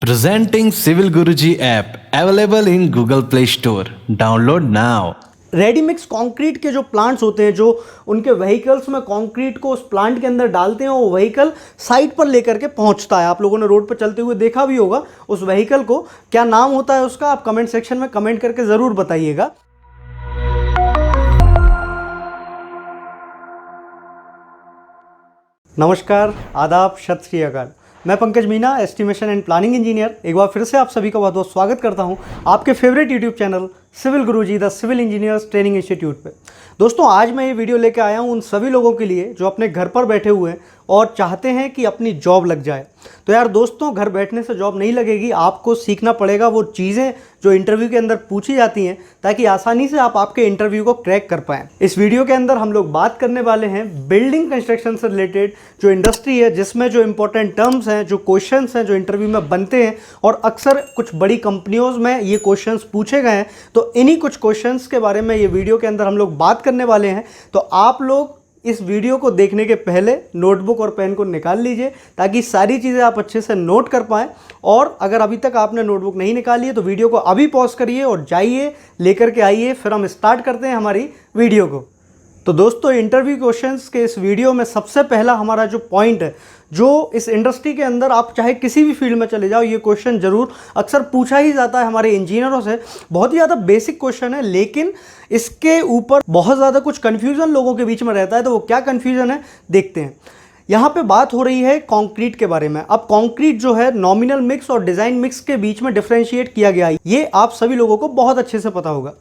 Presenting Civil Guruji app available in Google Play Store. Download now. Ready mix concrete के जो plants होते हैं, जो उनके व्हीकल्स में कंक्रीट को उस प्लांट के अंदर डालते हैं, वो व्हीकल साइट पर लेकर के पहुंचता है। आप लोगों ने रोड पर चलते हुए देखा भी होगा उस व्हीकल को। क्या नाम होता है उसका, आप कमेंट सेक्शन में कमेंट करके ज़रूर बताइएगा। नमस्कार, आदाब, सत श्री अकाल। मैं Pankaj Meena, estimation and planning engineer, एक बार फिर से आप सभी का बहुत बहुत स्वागत करता हूं आपके favourite YouTube channel civil Guruji the civil engineers training institute पे। दोस्तों, आज मैं ये वीडियो लेकर आया हूं उन सभी लोगों के लिए जो अपने घर पर बैठे हुए हैं और चाहते हैं कि अपनी जॉब लग जाए। तो यार दोस्तों, घर बैठने से जॉब नहीं लगेगी, आपको सीखना पड़ेगा वो चीज़ें जो इंटरव्यू के अंदर पूछी जाती हैं, ताकि आसानी से आप आपके इंटरव्यू को क्रैक कर पाएँ। इस वीडियो के अंदर हम लोग बात करने वाले हैं बिल्डिंग कंस्ट्रक्शन से रिलेटेड जो इंडस्ट्री है, जिसमें जो इंपॉर्टेंट टर्म्स हैं, जो क्वेश्चंस हैं जो इंटरव्यू में बनते हैं और अक्सर कुछ बड़ी कंपनियों में ये क्वेश्चंस पूछे गए हैं। तो इन्हीं कुछ क्वेश्चंस के बारे में ये वीडियो के अंदर हम लोग बात करने वाले हैं। तो आप लोग इस वीडियो को देखने के पहले नोटबुक और पेन को निकाल लीजिए, ताकि सारी चीज़ें आप अच्छे से नोट कर पाएँ। और अगर अभी तक आपने नोटबुक नहीं निकाली है तो वीडियो को अभी पॉज करिए और जाइए लेकर के आइए, फिर हम स्टार्ट करते हैं हमारी वीडियो को। तो दोस्तों, इंटरव्यू क्वेश्चंस के इस वीडियो में सबसे पहला हमारा जो पॉइंट है, जो इस इंडस्ट्री के अंदर आप चाहे किसी भी फील्ड में चले जाओ, ये क्वेश्चन ज़रूर अक्सर पूछा ही जाता है हमारे इंजीनियरों से। बहुत ही ज़्यादा बेसिक क्वेश्चन है, लेकिन इसके ऊपर बहुत ज़्यादा कुछ कन्फ्यूज़न लोगों के बीच में रहता है। तो वो क्या कन्फ्यूज़न है, देखते हैं। यहाँ पे बात हो रही है कंक्रीट के बारे में। अब कंक्रीट जो है, नॉमिनल मिक्स और डिज़ाइन मिक्स के बीच में डिफरेंशिएट किया गया है, ये आप सभी लोगों को बहुत अच्छे से पता होगा।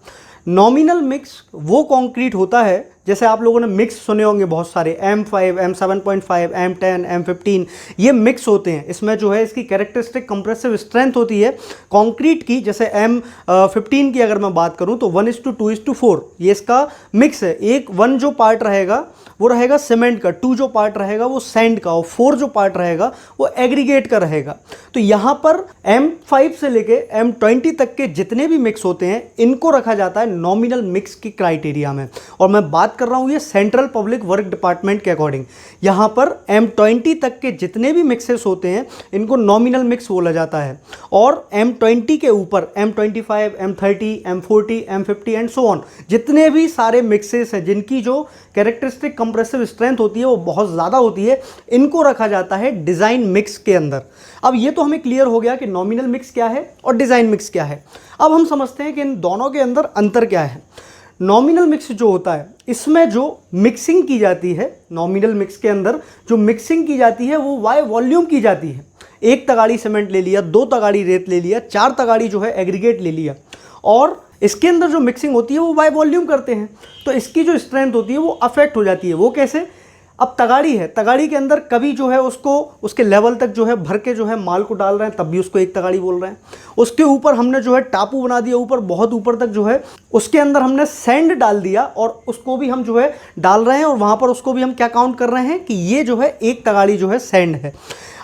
नॉमिनल मिक्स वो कंक्रीट होता है, जैसे आप लोगों ने मिक्स सुने होंगे बहुत सारे, M5, M7.5, M10, M15, ये मिक्स होते हैं। इसमें जो है इसकी कैरेक्टरिस्टिक कंप्रेसिव स्ट्रेंथ होती है कंक्रीट की। जैसे M15 की अगर मैं बात करूं तो 1:2:4 ये इसका मिक्स है। एक 1 जो पार्ट रहेगा वो रहेगा सीमेंट का, 2 जो पार्ट रहेगा वो सैंड का, और 4 जो पार्ट रहेगा वो एग्रीगेट का रहेगा। तो यहाँ पर M5 से लेके M20 तक के जितने भी मिक्स होते हैं, इनको रखा जाता है नॉमिनल मिक्स की क्राइटेरिया में। और मैं बात कर रहा हूँ ये सेंट्रल पब्लिक वर्क डिपार्टमेंट के अकॉर्डिंग। यहाँ पर M20 तक के जितने भी मिक्सेस होते हैं, इनको नॉमिनल मिक्स बोला जाता है। और M20 के ऊपर M25, M30, M40, M50 and so on, जितने भी सारे मिक्सेस हैं जिनकी जो कैरेक्टरिस्टिक कंप्रेसिव स्ट्रेंथ होती है वो बहुत ज़्यादा होती है, इनको रखा जाता है डिज़ाइन मिक्स के अंदर। अब ये तो हमें क्लियर हो गया कि नॉमिनल मिक्स क्या है और डिज़ाइन मिक्स क्या है। अब हम समझते हैं कि इन दोनों के अंदर अंतर क्या है। नॉमिनल मिक्स जो होता है, इसमें जो मिक्सिंग की जाती है, नॉमिनल मिक्स के अंदर जो मिक्सिंग की जाती है वो वाई वॉल्यूम की जाती है। 1 तगाड़ी सीमेंट ले लिया, 2 तगाड़ी रेत ले लिया, 4 तगाड़ी जो है एग्रीगेट ले लिया, और इसके अंदर जो मिक्सिंग होती है वो बाय वॉल्यूम करते हैं। तो इसकी जो स्ट्रेंथ होती है वो अफेक्ट हो जाती है। वो कैसे? अब तगाड़ी है, तगाड़ी के अंदर कभी जो है उसको उसके लेवल तक जो है भर के जो है माल को डाल रहे हैं, तब भी उसको 1 तगाड़ी बोल रहे हैं। उसके ऊपर हमने जो है टापू बना दिया, ऊपर बहुत ऊपर तक जो है उसके अंदर हमने सैंड डाल दिया, और उसको भी हम जो है डाल रहे हैं, और वहाँ पर उसको भी हम क्या काउंट कर रहे हैं कि ये जो है 1 तगाड़ी जो है सैंड है।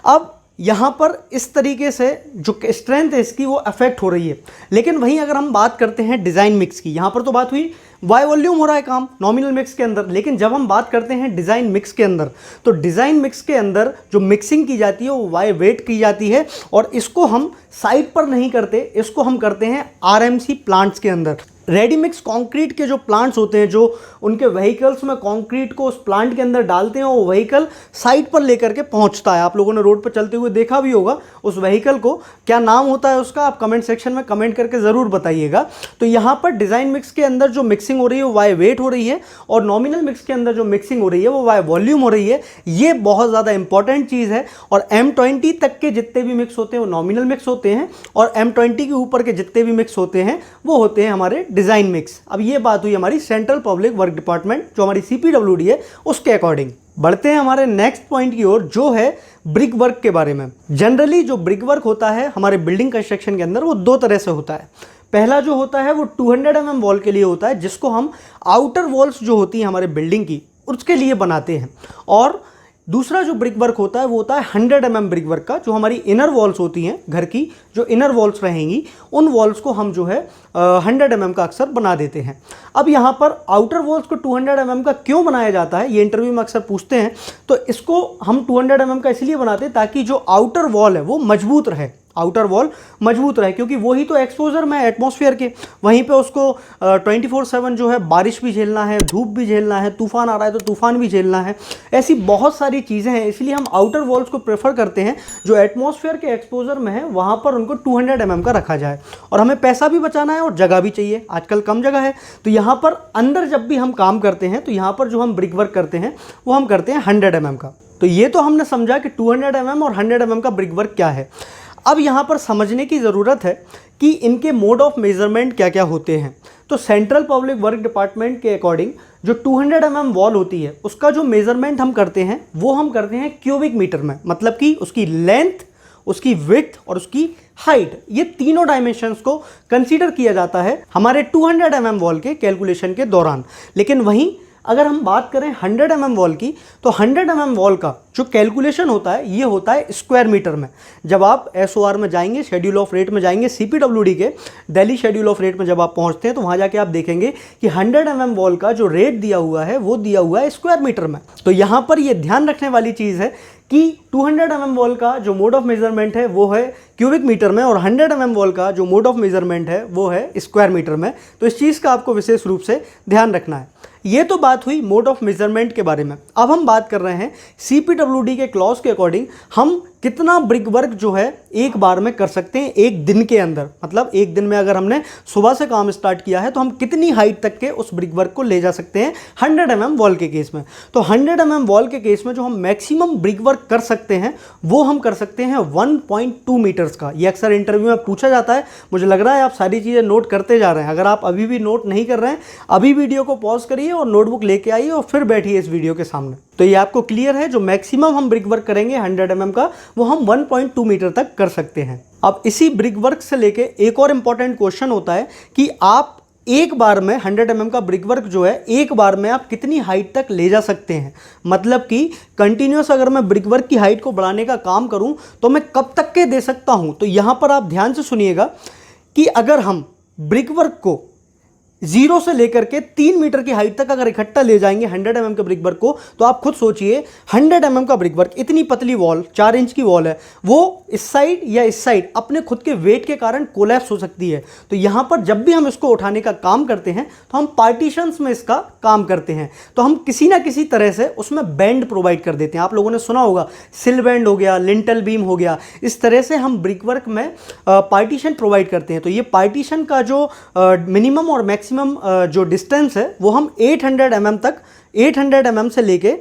अब यहाँ पर इस तरीके से जो स्ट्रेंथ है इसकी वो अफेक्ट हो रही है। लेकिन वहीं अगर हम बात करते हैं डिज़ाइन मिक्स की, यहाँ पर तो बात हुई वाई वॉल्यूम हो रहा है काम नॉमिनल मिक्स के अंदर, लेकिन जब हम बात करते हैं डिज़ाइन मिक्स के अंदर, तो डिज़ाइन मिक्स के अंदर जो मिक्सिंग की जाती है वो वाई वेट की जाती है। और इसको हम साइट पर नहीं करते, इसको हम करते हैं RMC प्लांट्स के अंदर। रेडी मिक्स कंक्रीट के जो प्लांट्स होते हैं, जो उनके व्हीकल्स में कंक्रीट को उस प्लांट के अंदर डालते हैं, वो व्हीकल साइट पर लेकर के पहुंचता है। आप लोगों ने रोड पर चलते हुए देखा भी होगा उस व्हीकल को। क्या नाम होता है उसका, आप कमेंट सेक्शन में कमेंट करके ज़रूर बताइएगा। तो यहाँ पर डिज़ाइन मिक्स के अंदर जो मिक्सिंग हो रही है वो वाई वेट हो रही है, और नॉमिनल मिक्स के अंदर जो मिक्सिंग हो रही है वो वाई वॉल्यूम हो रही है। ये बहुत ज़्यादा इंपॉर्टेंट चीज़ है। और M20 तक के जितने भी मिक्स होते हैं वो नॉमिनल मिक्स होते हैं, और M20 के ऊपर के जितने भी मिक्स होते हैं वो होते हैं हमारे डिज़ाइन मिक्स। अब ये बात हुई हमारी सेंट्रल पब्लिक वर्क डिपार्टमेंट, जो हमारी CPWD है, उसके अकॉर्डिंग। बढ़ते हैं हमारे नेक्स्ट पॉइंट की ओर, जो है ब्रिक वर्क के बारे में। जनरली जो ब्रिक वर्क होता है हमारे बिल्डिंग कंस्ट्रक्शन के अंदर, वो 2 तरह से होता है। पहला जो होता है वो 200 mm वॉल के लिए होता है, जिसको हम आउटर वॉल्स जो होती हैं हमारे बिल्डिंग की, उसके लिए बनाते हैं। और दूसरा जो ब्रिक वर्क होता है वो होता है 100 mm ब्रिक वर्क का, जो हमारी इनर वॉल्स होती हैं घर की, जो इनर वॉल्स रहेंगी, उन वॉल्स को हम जो है 100 mm का अक्सर बना देते हैं। अब यहाँ पर आउटर वॉल्स को 200 mm का क्यों बनाया जाता है, ये इंटरव्यू में अक्सर पूछते हैं। तो इसको हम 200 mm का इसलिए बनाते हैं ताकि जो आउटर वॉल है वो मजबूत रहे। आउटर वॉल मजबूत रहे, क्योंकि वही तो एक्सपोजर में एटमॉस्फेयर के, वहीं पे उसको 24/7 जो है बारिश भी झेलना है, धूप भी झेलना है, तूफान आ रहा है तो तूफान भी झेलना है, ऐसी बहुत सारी चीज़ें हैं। इसलिए हम आउटर वॉल्स को प्रेफर करते हैं जो एटमॉस्फेयर के एक्सपोजर में है वहाँ पर उनको 200 mm का रखा जाए। और हमें पैसा भी बचाना है और जगह भी चाहिए, आजकल कम जगह है, तो यहाँ पर अंदर जब भी हम काम करते हैं तो यहाँ पर जो हम ब्रिक वर्क करते हैं वो हम करते हैं 100 mm का। तो ये तो हमने समझा कि 200 mm और 100 mm का ब्रिक वर्क क्या है। अब यहाँ पर समझने की ज़रूरत है कि इनके मोड ऑफ मेजरमेंट क्या क्या होते हैं। तो सेंट्रल पब्लिक वर्क डिपार्टमेंट के अकॉर्डिंग जो 200 mm वॉल होती है उसका जो मेजरमेंट हम करते हैं वो हम करते हैं क्यूबिक मीटर में, मतलब कि उसकी लेंथ, उसकी विड्थ और उसकी हाइट, ये तीनों डायमेंशंस को कंसीडर किया जाता है हमारे 200 mm वॉल के कैलकुलेशन के दौरान। लेकिन वहीं अगर हम बात करें 100 mm वॉल की, तो 100 mm वॉल का जो कैलकुलेशन होता है ये होता है स्क्वायर मीटर में। जब आप एसओआर में जाएंगे, शेड्यूल ऑफ रेट में जाएंगे, सीपीडब्ल्यूडी के दिल्ली शेड्यूल ऑफ रेट में जब आप पहुंचते हैं तो वहां जाके आप देखेंगे कि 100 mm वॉल का जो रेट दिया हुआ है वो दिया हुआ है स्क्वायर मीटर में। तो यहां पर ये ध्यान रखने वाली चीज़ है कि 200 mm वॉल का जो मोड ऑफ मेजरमेंट है वो है क्यूबिक मीटर में और 100 mm वॉल का जो मोड ऑफ मेजरमेंट है वो है स्क्वायर मीटर में। तो इस चीज़ का आपको विशेष रूप से ध्यान रखना है। ये तो बात हुई मोड ऑफ मेजरमेंट के बारे में। अब हम बात कर रहे हैं सीपीडब्ल्यूडी के क्लॉज के अकॉर्डिंग हम कितना ब्रिक वर्क जो है एक बार में कर सकते हैं एक दिन के अंदर। मतलब एक दिन में अगर हमने सुबह से काम स्टार्ट किया है तो हम कितनी हाइट तक के उस ब्रिक वर्क को ले जा सकते हैं 100 mm वॉल के केस में। तो 100 mm वॉल के केस में जो हम मैक्सिमम ब्रिक वर्क कर सकते हैं वो हम कर सकते हैं 1.2 मीटर्स का। ये अक्सर इंटरव्यू में पूछा जाता है। मुझे लग रहा है आप सारी चीज़ें नोट करते जा रहे हैं। अगर आप अभी भी नोट नहीं कर रहे हैं, अभी वीडियो को पॉज करिए और नोटबुक लेके आइए और फिर बैठिए इस वीडियो के सामने। तो ये आपको क्लियर है, जो मैक्सिमम हम ब्रिक वर्क करेंगे 100 mm का वो हम 1.2 मीटर तक कर सकते हैं। अब इसी ब्रिक वर्क से लेके एक और इंपॉर्टेंट क्वेश्चन होता है कि आप एक बार में 100 mm का ब्रिक वर्क जो है एक बार में आप कितनी हाइट तक ले जा सकते हैं। मतलब कि कंटिन्यूस अगर मैं ब्रिक वर्क की हाइट को बढ़ाने का काम करूं तो मैं कब तक के दे सकता हूं। तो यहां पर आप ध्यान से सुनिएगा कि अगर हम ब्रिक वर्क को 0 से लेकर के 3 मीटर की हाइट तक अगर इकट्ठा ले जाएंगे 100 mm के ब्रिक वर्क को, तो आप खुद सोचिए 100 mm का ब्रिक वर्क, इतनी पतली वॉल 4 इंच की वॉल है, वो इस साइड या इस साइड अपने खुद के वेट के कारण कोलैप्स हो सकती है। तो यहाँ पर जब भी हम इसको उठाने का काम करते हैं तो हम पार्टीशंस में इसका काम करते हैं। तो हम किसी ना किसी तरह से उसमें बैंड प्रोवाइड कर देते हैं। आप लोगों ने सुना होगा सिल बैंड हो गया, लिंटल बीम हो गया, इस तरह से हम ब्रिक वर्क में पार्टीशन प्रोवाइड करते हैं। तो ये पार्टीशन का जो मिनिमम और मैक्सिमम जो डिस्टेंस है वो हम 800 mm तक, 800 mm से लेके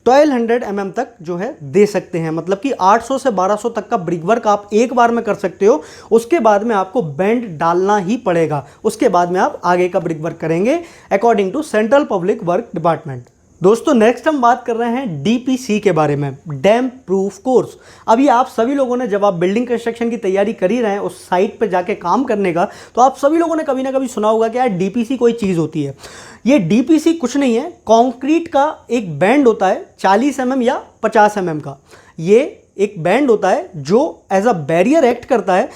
1200 mm तक जो है दे सकते हैं। मतलब कि 800 से 1200 तक का ब्रिक वर्क आप एक बार में कर सकते हो। उसके बाद में आपको बैंड डालना ही पड़ेगा, उसके बाद में आप आगे का ब्रिक वर्क करेंगे according to central public work department. दोस्तों नेक्स्ट हम बात कर रहे हैं डीपीसी के बारे में, डैम प्रूफ कोर्स। अभी आप सभी लोगों ने, जब आप बिल्डिंग कंस्ट्रक्शन की तैयारी कर ही रहे हैं उस साइट पे जाके काम करने का, तो आप सभी लोगों ने कभी ना कभी सुना होगा कि यार डीपीसी कोई चीज़ होती है। ये डीपीसी कुछ नहीं है, कंक्रीट का एक बैंड होता है 40 mm या 50 mm का। ये एक बैंड होता है जो एज अ बैरियर एक्ट करता है।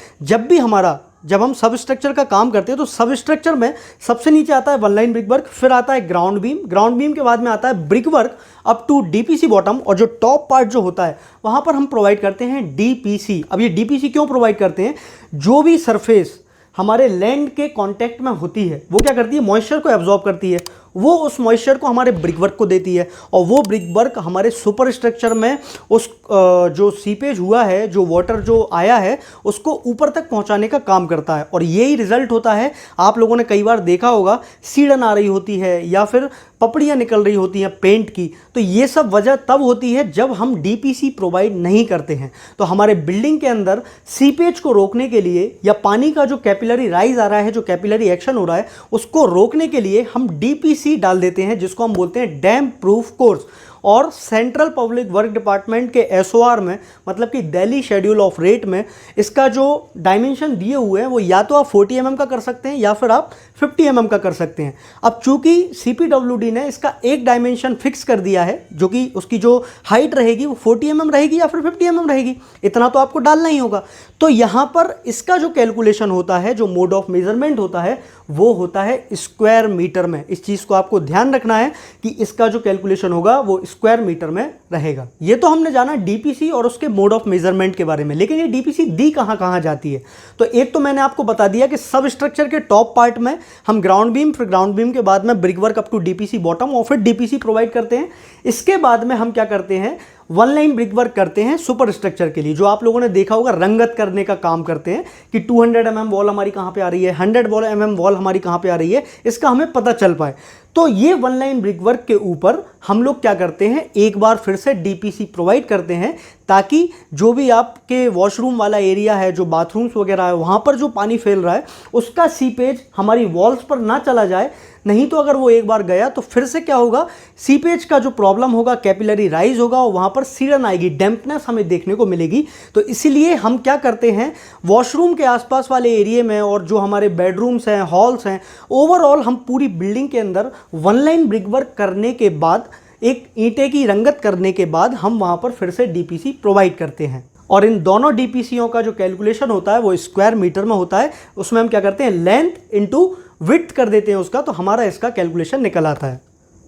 जब हम सब स्ट्रक्चर का काम करते हैं तो सब स्ट्रक्चर में सबसे नीचे आता है वन लाइन ब्रिक वर्क, फिर आता है ग्राउंड बीम के बाद में आता है brick work up to DPC bottom, और जो टॉप पार्ट जो होता है वहां पर हम प्रोवाइड करते हैं डीपीसी। अब ये डीपीसी क्यों प्रोवाइड करते हैं? जो भी सरफेस हमारे लैंड के कांटेक्ट में होती है वो क्या करती है, मॉइस्चर को एब्जॉर्ब करती है, वो उस मॉइस्चर को हमारे ब्रिक वर्क को देती है, और वो ब्रिक वर्क हमारे सुपर स्ट्रक्चर में उस जो सीपेज हुआ है, जो वाटर जो आया है, उसको ऊपर तक पहुंचाने का काम करता है। और यही रिजल्ट होता है। आप लोगों ने कई बार देखा होगा सीढ़न आ रही होती है या फिर पपड़ियाँ निकल रही होती हैं पेंट की, तो ये सब वजह तब होती है जब हम डीपीसी प्रोवाइड नहीं करते हैं। तो हमारे बिल्डिंग के अंदर सीपेज को रोकने के लिए या पानी का जो कैपिलरी राइज आ रहा है, जो कैपिलरी एक्शन हो रहा है, उसको रोकने के लिए हम डीपीसी डाल देते हैं, जिसको हम बोलते हैं डैम प्रूफ कोर्स। और सेंट्रल पब्लिक वर्क डिपार्टमेंट के एसओआर में, मतलब कि दिल्ली शेड्यूल ऑफ रेट में, इसका जो डायमेंशन दिए हुए हैं वो या तो आप 40 mm का कर सकते हैं या फिर आप 50 mm का कर सकते हैं। अब चूंकि सीपीडब्ल्यूडी ने इसका एक डायमेंशन फिक्स कर दिया है, जो कि उसकी जो हाइट रहेगी वो 40 mm रहेगी या फिर 50 mm रहेगी, इतना तो आपको डालना ही होगा। तो यहाँ पर इसका जो कैलकुलेशन होता है, जो मोड ऑफ मेजरमेंट होता है, वो होता है स्क्वायर मीटर में। इस चीज़ को आपको ध्यान रखना है कि इसका जो कैलकुलेशन होगा वो स्क्वायर मीटर में रहेगा। ये तो हमने जाना डीपीसी और उसके मोड ऑफ मेजरमेंट के बारे में, लेकिन ये डीपीसी दी कहाँ कहाँ जाती है। तो एक तो मैंने आपको बता दिया कि सब स्ट्रक्चर के टॉप पार्ट में हम ग्राउंड बीम, फिर ग्राउंड बीम के बाद में brick work up to DPC bottom और फिर डीपीसी प्रोवाइड करते हैं। इसके बाद में हम क्या करते हैं, वन लाइन ब्रिक वर्क करते हैं सुपर स्ट्रक्चर के लिए, जो आप लोगों ने देखा होगा रंगत करने का काम करते हैं कि 200 mm वॉल हमारी कहाँ पे आ रही है, 100 mm वॉल हमारी कहाँ पे आ रही है, इसका हमें पता चल पाए। तो ये वन लाइन ब्रिक वर्क के ऊपर हम लोग क्या करते हैं, एक बार फिर से डीपीसी प्रोवाइड करते हैं, ताकि जो भी आपके वॉशरूम वाला एरिया है, जो बाथरूम्स वगैरह है, वहाँ पर जो पानी फैल रहा है उसका सीपेज हमारी वॉल्स पर ना चला जाए। नहीं तो अगर वो एक बार गया तो फिर से क्या होगा, सीपेज का जो प्रॉब्लम होगा, कैपिलरी राइज होगा और वहाँ पर सीरन आएगी, डैम्पनेस हमें देखने को मिलेगी। तो इसीलिए हम क्या करते हैं, वॉशरूम के आसपास वाले एरिया में और जो हमारे बेडरूम्स हैं, हॉल्स हैं, ओवरऑल हम पूरी बिल्डिंग के अंदर वन लाइन ब्रिक वर्क करने के बाद, एक ईंटे की रंगत करने के बाद हम वहाँ पर फिर से डीपीसी प्रोवाइड करते हैं। और इन दोनों डीपीसीओ का जो कैलकुलेशन होता है वो स्क्वायर मीटर में होता है। उसमें हम क्या करते हैं, लेंथ इनटू विड्थ कर देते हैं उसका, तो हमारा इसका कैलकुलेशन निकल आता है।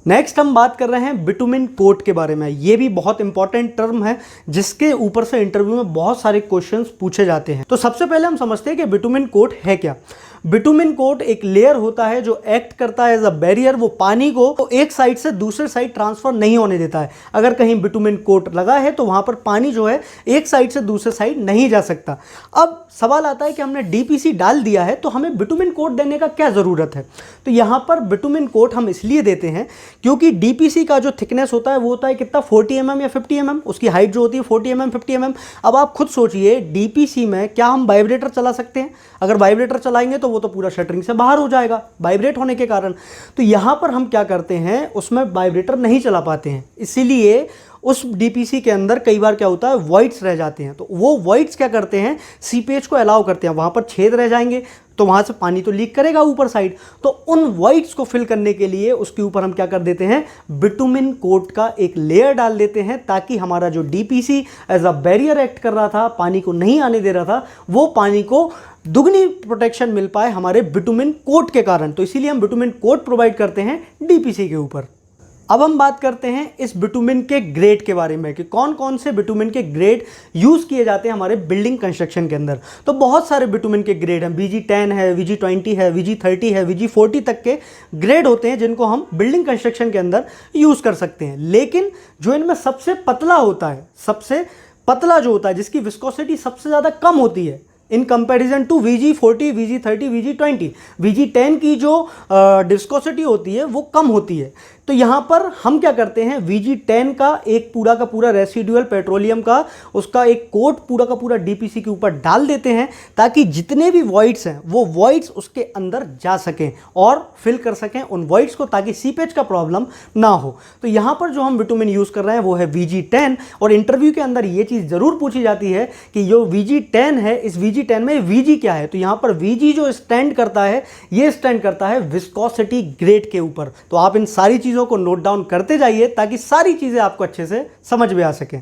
नेक्स्ट हम बात कर रहे हैं बिटुमिन कोट के बारे में। ये भी बहुत इंपॉर्टेंट टर्म है जिसके ऊपर से इंटरव्यू में बहुत सारे क्वेश्चंस पूछे जाते हैं। तो सबसे पहले हम समझते हैं कि बिटुमिन कोट है क्या। बिटुमिन कोट एक लेयर होता है जो एक्ट करता है एज अ बैरियर, वो पानी को एक साइड से दूसरे साइड ट्रांसफर नहीं होने देता है। अगर कहीं बिटुमिन कोट लगा है तो वहां पर पानी जो है एक साइड से दूसरे साइड नहीं जा सकता। अब सवाल आता है कि हमने डीपीसी डाल दिया है तो हमें बिटुमिन कोट देने का क्या जरूरत है। तो यहां पर बिटुमिन कोट हम इसलिए देते हैं क्योंकि डीपीसी का जो थिकनेस होता है वो होता है कितना, 40 mm या 50 mm, उसकी हाइट जो होती है 40 mm 50 mm। अब आप खुद सोचिए, डीपीसी में क्या हम वाइब्रेटर चला सकते हैं? अगर वाइब्रेटर चलाएंगे तो वो तो पूरा शटरिंग से बाहर हो जाएगा वाइब्रेट होने के कारण। तो यहां पर हम क्या करते हैं, उसमें वाइब्रेटर नहीं चला पाते हैं, इसीलिए उस डीपीसी के अंदर कई बार क्या होता है, वॉइड्स रह जाते हैं। तो वो वॉइड्स क्या करते हैं, सीपेज को अलाउ करते हैं, वहां पर छेद रह जाएंगे तो वहां से पानी तो लीक करेगा ऊपर साइड। तो उन वॉइड्स को फिल करने के लिए उसके ऊपर हम क्या कर देते हैं, बिटुमिन कोट का एक लेयर डाल देते हैं, ताकि हमारा जो DPC as a barrier act कर रहा था, पानी को नहीं आने दे रहा था, वो पानी को दुगनी प्रोटेक्शन मिल पाए हमारे बिटुमिन कोट के कारण। तो इसीलिए हम बिटुमिन कोट प्रोवाइड करते हैं डीपीसी के ऊपर। अब हम बात करते हैं इस बिटुमिन के ग्रेड के बारे में कि कौन कौन से बिटुमिन के ग्रेड यूज़ किए जाते हैं हमारे बिल्डिंग कंस्ट्रक्शन के अंदर। तो बहुत सारे बिटुमिन के ग्रेड हैं, VG10 है, VG20 है, VG30 है, VG40 तक के ग्रेड होते हैं जिनको हम बिल्डिंग कंस्ट्रक्शन के अंदर यूज़ कर सकते हैं। लेकिन जो इनमें सबसे पतला होता है, सबसे पतला जो होता है, जिसकी विस्कोसिटी सबसे ज़्यादा कम होती है in comparison to VG40, VG30, VG20, VG10 की जो डिस्कोसिटी होती है वो कम होती है। तो यहाँ पर हम क्या करते हैं, VG10 का एक पूरा का पूरा रेसिडुअल पेट्रोलियम का उसका एक कोट पूरा का पूरा डीपीसी के ऊपर डाल देते हैं, ताकि जितने भी वॉइड्स हैं वो वॉइड्स उसके अंदर जा सकें और फिल कर सकें उन वॉइड्स को, ताकि सीपेज का प्रॉब्लम ना हो। तो यहाँ पर जो हम बिटुमिन यूज़ कर रहे हैं वो है VG10। और इंटरव्यू के अंदर ये चीज़ ज़रूर पूछी जाती है कि जो VG10 है, इस VG10 में VG क्या है। तो यहाँ पर VG जो स्टैंड करता है, ये स्टैंड करता है विस्कोसिटी ग्रेड के ऊपर। तो आप इन सारी चीज़ों को नोट डाउन करते जाइए ताकि सारी चीज़ें आपको अच्छे से समझ में आ सकें।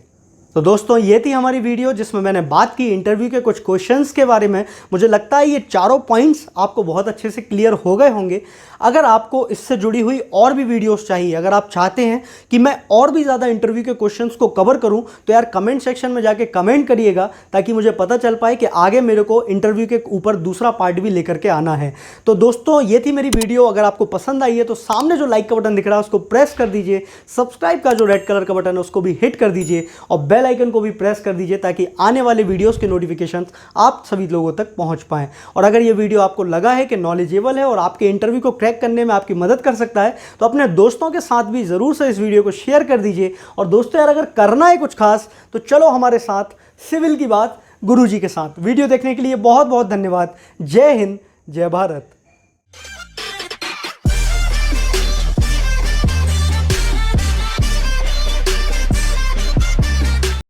तो दोस्तों ये थी हमारी वीडियो जिसमें मैंने बात की इंटरव्यू के कुछ क्वेश्चंस के बारे में। मुझे लगता है ये चारों पॉइंट्स आपको बहुत अच्छे से क्लियर हो गए होंगे। अगर आपको इससे जुड़ी हुई और भी वीडियोस चाहिए, अगर आप चाहते हैं कि मैं और भी ज़्यादा इंटरव्यू के क्वेश्चंस को कवर करूं, तो यार कमेंट सेक्शन में जाके कमेंट करिएगा, ताकि मुझे पता चल पाए कि आगे मेरे को इंटरव्यू के ऊपर दूसरा पार्ट भी लेकर के आना है। तो दोस्तों ये थी मेरी वीडियो। अगर आपको पसंद आई है तो सामने जो लाइक का बटन दिख रहा है उसको प्रेस कर दीजिए, सब्सक्राइब का जो रेड कलर का बटन है उसको भी हिट कर दीजिए और बेल आइकन को भी प्रेस कर दीजिए, ताकि आने वाले वीडियोस के नोटिफिकेशंस आप सभी लोगों तक पहुंच पाएं। और अगर ये वीडियो आपको लगा है कि नॉलेजेबल है और आपके इंटरव्यू को क्रैक करने में आपकी मदद कर सकता है, तो अपने दोस्तों के साथ भी ज़रूर से इस वीडियो को शेयर कर दीजिए। और दोस्तों यार अगर करना है कुछ खास तो चलो हमारे साथ सिविल की बात गुरुजी के साथ। वीडियो देखने के लिए बहुत बहुत धन्यवाद। जय हिंद, जय भारत।